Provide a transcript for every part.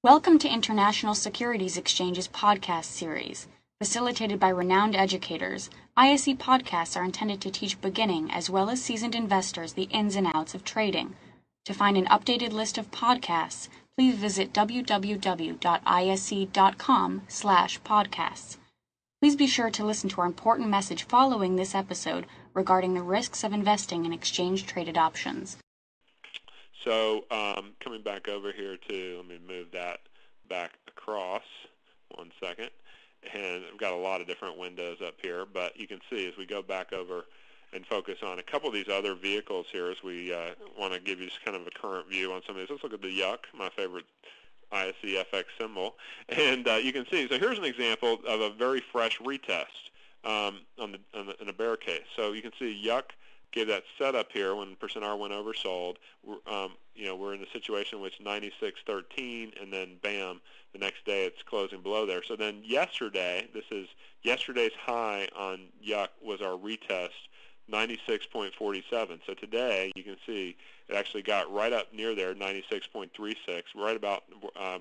Welcome to International Securities Exchange's podcast series. Facilitated by renowned educators, ISE podcasts are intended to teach beginning as well as seasoned investors the ins and outs of trading. To find an updated list of podcasts, please visit www.ise.com/podcasts. Please be sure to listen to our important message following this episode regarding the risks of investing in exchange-traded options. So coming back over here to, let me move that back across 1 second. And I've got a lot of different windows up here, but you can see as we go back over and focus on a couple of these other vehicles here as we want to give you just kind of a current view on some of these. Let's look at the Yuck, my favorite ISEFX symbol. And you can see, so here's an example of a very fresh retest in a bear case. So you can see Yuck gave that setup here when %R went oversold. We're in the situation in which 96.13, and then bam, the next day it's closing below there. So then yesterday, this is yesterday's high on Yuck was our retest, 96.47. So today you can see it actually got right up near there, 96.36, right about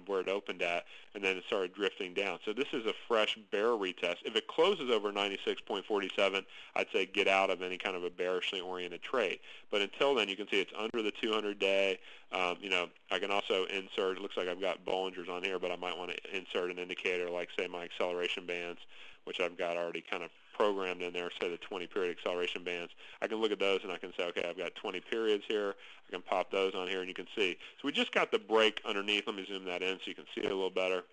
where it opened at, and then it started drifting down. So this is a fresh bear retest. If it closes over 96.47, I'd say get out of any kind of a bearishly oriented trade. But until then, you can see it's under the 200-day. I can also insert, it looks like I've got Bollingers on here, but I might want to insert an indicator like, say, my acceleration bands, which I've got already kind of programmed in there, say the 20-period acceleration bands. I can look at those and I can say, okay, I've got 20 periods here. I can pop those on here and you can see. So we just got the break underneath. Let me zoom that in so you can see it a little better.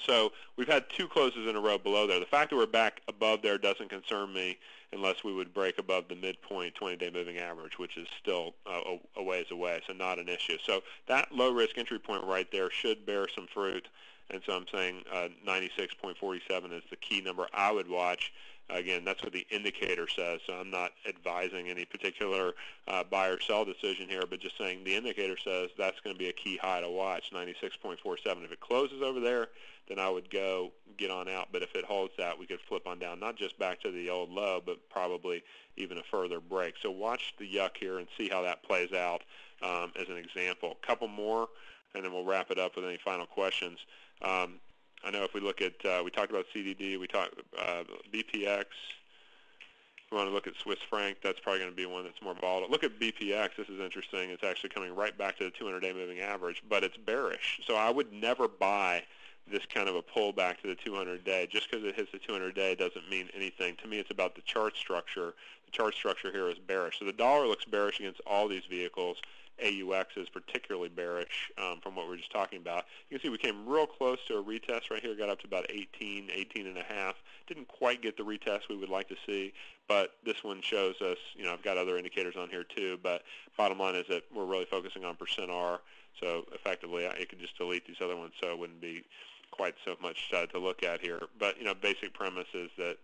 So we've had two closes in a row below there. The fact that we're back above there doesn't concern me unless we would break above the midpoint 20-day moving average, which is still a ways away, so not an issue. So that low-risk entry point right there should bear some fruit. And so I'm saying 96.47 is the key number I would watch. Again, that's what the indicator says, so I'm not advising any particular buy or sell decision here, but just saying the indicator says that's going to be a key high to watch, 96.47. If it closes over there, then I would go get on out. But if it holds that, we could flip on down, not just back to the old low, but probably even a further break. So watch the Yuck here and see how that plays out as an example. A couple more, and then we'll wrap it up with any final questions. I know if we look at, we talked about CDD, we talked BPX. If we want to look at Swiss franc, that's probably going to be one that's more volatile. Look at BPX. This is interesting. It's actually coming right back to the 200-day moving average, but it's bearish. So I would never buy this kind of a pullback to the 200-day. Just because it hits the 200-day doesn't mean anything. To me, it's about the chart structure. The chart structure here is bearish. So the dollar looks bearish against all these vehicles. AUX is particularly bearish from what we were just talking about. You can see we came real close to a retest right here, got up to about 18 and a half. Didn't quite get the retest we would like to see, but this one shows us, I've got other indicators on here too, but bottom line is that we're really focusing on %R, so effectively I could just delete these other ones so it wouldn't be quite so much to look at here. But, basic premise is that,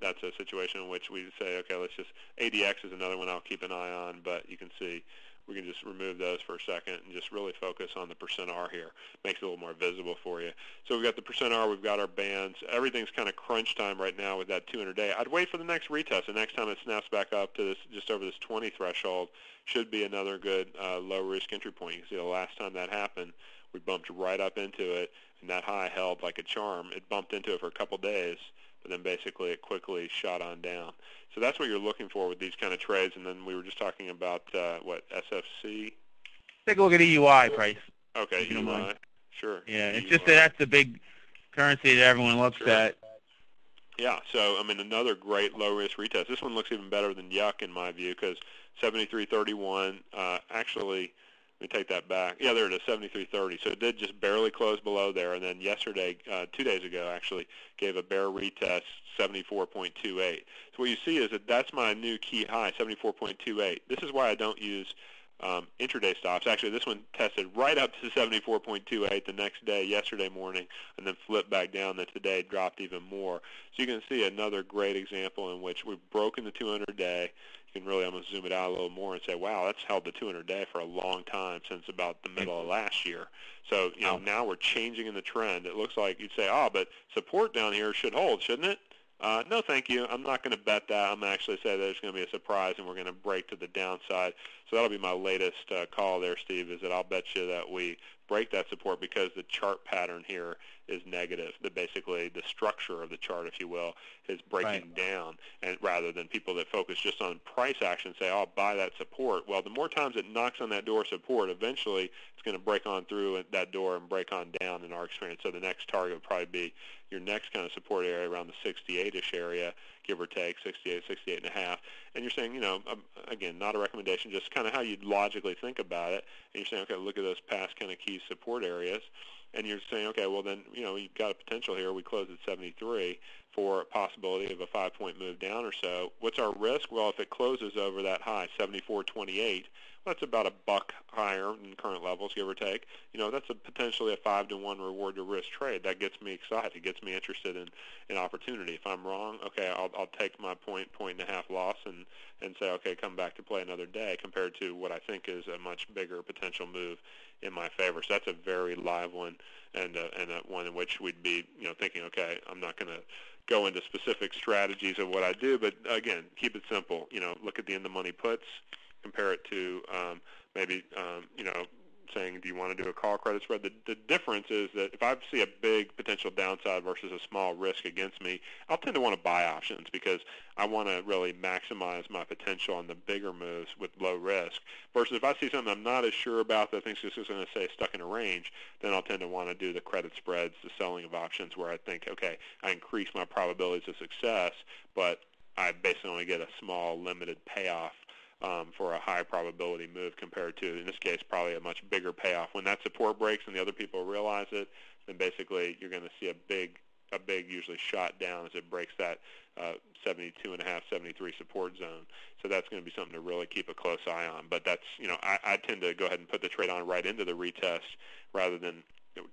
that's a situation in which we say, okay, let's just, ADX is another one I'll keep an eye on, but you can see we can just remove those for a second and just really focus on the %R here. Makes it a little more visible for you. So we've got the %R, we've got our bands. Everything's kind of crunch time right now with that 200-day. I'd wait for the next retest. The next time it snaps back up to this, just over this 20 threshold, should be another good low-risk entry point. You can see the last time that happened, we bumped right up into it, and that high held like a charm. It bumped into it for a couple days, but then basically it quickly shot on down. So that's what you're looking for with these kind of trades. And then we were just talking about, SFC? Take a look at EUI price. Okay, EUI. Sure. Yeah, it's EUI. just that that's the big currency that everyone looks at. Yeah, so, another great low-risk retest. This one looks even better than Yuck in my view because 73.31 actually, let me take that back. Yeah, there it is, 73.30. So it did just barely close below there, and then yesterday, 2 days ago, actually, gave a bear retest, 74.28. So what you see is that that's my new key high, 74.28. This is why I don't use intraday stops. Actually, this one tested right up to 74.28 the next day, yesterday morning, and then flipped back down. Then today dropped even more. So you can see another great example in which we've broken the 200-day. You can really almost zoom it out a little more and say, wow, that's held the 200-day for a long time, since about the middle of last year. So, now we're changing in the trend. It looks like you'd say, but support down here should hold, shouldn't it? No, thank you. I'm not going to bet that. I'm actually say there's going to be a surprise and we're going to break to the downside. So that'll be my latest call there, Steve, is that I'll bet you that we break that support because the chart pattern here is negative. That basically the structure of the chart, if you will, is breaking down, and rather than people that focus just on price action say, "Oh, I'll buy that support." Well, the more times it knocks on that door of support, eventually it's going to break on through that door and break on down in our experience. So the next target would probably be your next kind of support area around the 68-ish area, give or take, 68, 68 and a half. And you're saying, again, not a recommendation, just kind of how you'd logically think about it. And you're saying, okay, look at those past kind of key support areas. And you're saying, okay, well then, you've got a potential here. We closed at 73 for a possibility of a 5-point move down or so. What's our risk? Well, if it closes over that high, 74.28, well, that's about $1 higher than current levels, give or take. That's potentially a 5-to-1 reward to risk trade. That gets me excited. It gets me interested in opportunity. If I'm wrong, okay, I'll take my point and a half loss and say, okay, come back to play another day, compared to what I think is a much bigger potential move in my favor. So that's a very live one, and one in which we'd be thinking, okay, I'm not going to go into specific strategies of what I do, but again, keep it simple. Look at the in-the-money puts, compare it to maybe saying, do you want to do a call credit spread? The difference is that if I see a big potential downside versus a small risk against me, I'll tend to want to buy options because I want to really maximize my potential on the bigger moves with low risk. Versus if I see something I'm not as sure about that I think is just going to say stuck in a range, then I'll tend to want to do the credit spreads, the selling of options, where I think, okay, I increase my probabilities of success, but I basically only get a small limited payoff for a high probability move, compared to, in this case, probably a much bigger payoff. When that support breaks and the other people realize it, then basically you're going to see a big usually shot down as it breaks that 72.5, 73 support zone. So that's going to be something to really keep a close eye on. But that's, I tend to go ahead and put the trade on right into the retest rather than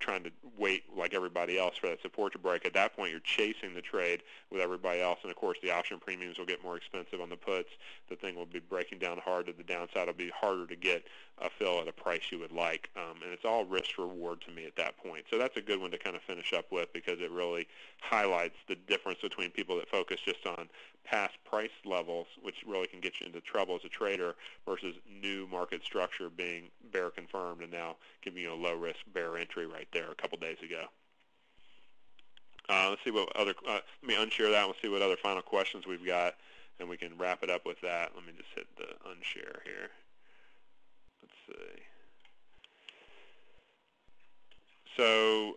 trying to wait like everybody else for that support to break. At that point, you're chasing the trade with everybody else, and of course the option premiums will get more expensive on the puts. The thing will be breaking down hard to the downside. It'll be harder to get a fill at a price you would like, and it's all risk reward to me at that point. So that's a good one to kind of finish up with, because it really highlights the difference between people that focus just on past price levels, which really can get you into trouble as a trader, versus new market structure being bear confirmed and now giving you a low risk bear entry right there a couple days ago. Let's see what other, let me unshare that and we'll see what other final questions we've got, and we can wrap it up with that. Let me just hit the unshare here. Let's see. So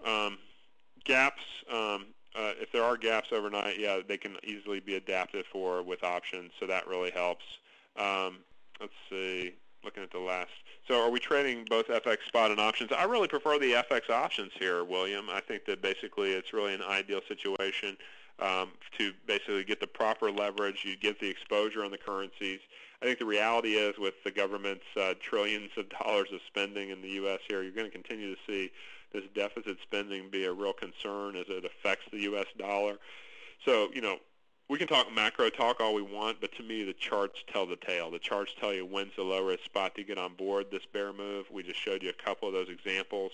gaps, if there are gaps overnight, yeah, they can easily be adapted for with options, so that really helps. Let's see, looking at the last. So are we trading both FX spot and options? I really prefer the FX options here, William. I think that basically it's really an ideal situation to basically get the proper leverage. You get the exposure on the currencies. I think the reality is, with the government's trillions of dollars of spending in the U.S. here, you're going to continue to see this deficit spending be a real concern as it affects the U.S. dollar. So, we can talk macro talk all we want, but to me the charts tell the tale. The charts tell you when's the low risk spot to get on board this bear move. We just showed you a couple of those examples.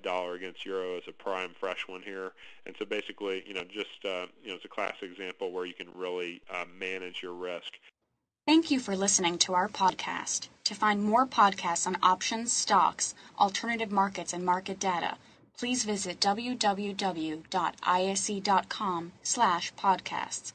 Dollar against euro is a prime fresh one here. And so basically, it's a classic example where you can really manage your risk. Thank you for listening to our podcast. To find more podcasts on options, stocks, alternative markets, and market data, please visit www.ise.com/podcasts.